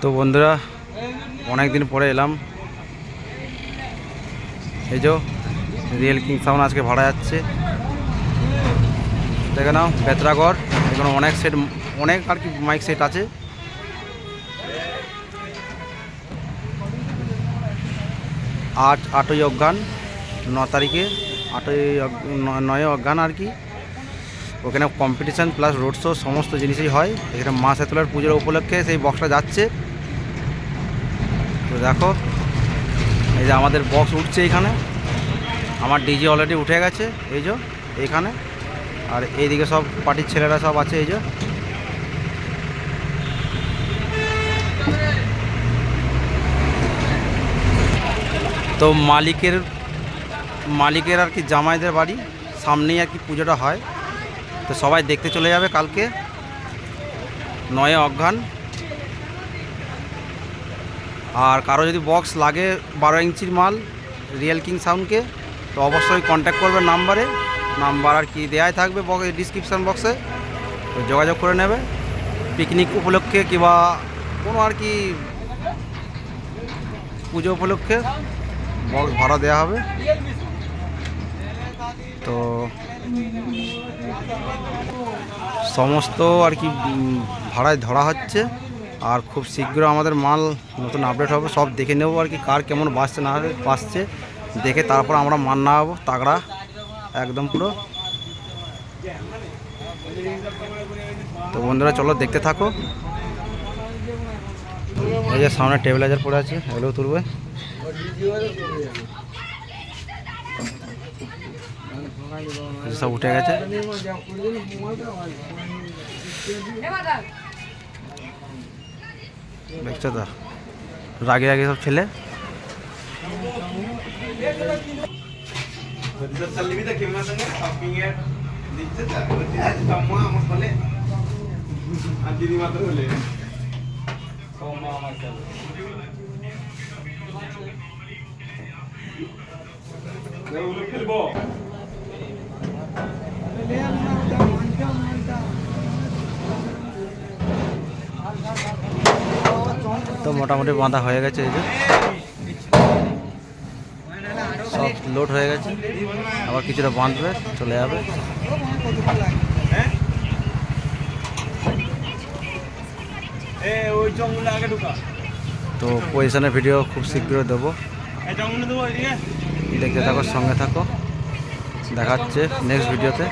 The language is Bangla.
তো বন্ধুরা, অনেক দিন পরে এলাম। এই যে রিয়েল কিং সাউন্ড আজকে ভাড়া যাচ্ছে, দেখে নাও। বেতরাগড় এখানে অনেক সেট, অনেক আর কি মাইক সেট আছে। 8ই অজ্ঞান, 9 তারিখে 9ই অজ্ঞান আর কি। ওখানে কম্পিটিশান প্লাস রোড শো সমস্ত জিনিসই হয়। এখানে মা শেতলার পুজোর উপলক্ষে সেই বক্সটা যাচ্ছে। তো দেখো, এই যে আমাদের বক্স উঠছে এখানে। আমার ডিজি অলরেডি উঠে গেছে এই যে এইখানে। আর এইদিকে সব পার্টির ছেলেরা সব আছে এই যে। তো মালিকের আর কি জামাইদের বাড়ি সামনেই আর কি পুজোটা হয়। তো সবাই দেখতে চলে যাবে কালকে 9 অজ্ঞান। আর কারো যদি বক্স লাগে 12 ইঞ্চির মাল রিয়েল কিং সাউন্ডকে, তো অবশ্যই কন্ট্যাক্ট করবে নাম্বার আর কি দেয়াই থাকবে ডিসক্রিপশান বক্সে। তো যোগাযোগ করে নেবে। পিকনিক উপলক্ষে কিংবা কোনো আর কি পুজো উপলক্ষে বক্স ভাড়া দেওয়া হবে। তো সমস্ত আর কি ভাড়ায় ধরা হচ্ছে। আর খুব শীঘ্র আমাদের মাল নতুন আপডেট হবে, সব দেখে নেব আর কি কার কেমন বাসছে না বাসছে, দেখে তারপর আমরা মান নামাবো তাগড়া একদম পুরো। তো বন্ধুরা চলো দেখতে থাকো। এই যে সামনে টেবিলাইজার পড়ে আছে, এগুলোও তুলবে। সব উঠে গেছে। দেখছো তো রাগে সব ছেলে। তো মোটামুটি বাঁধা হয়ে গেছে, এই যে সব লোড হয়ে গেছে। আবার কিছুটা বাঁধবে, চলে যাবে। তো পজিশনের ভিডিও খুব শীঘ্রই দেবো, দেখতে থাকো, সঙ্গে থাকো। দেখাচ্ছে নেক্সট ভিডিওতে।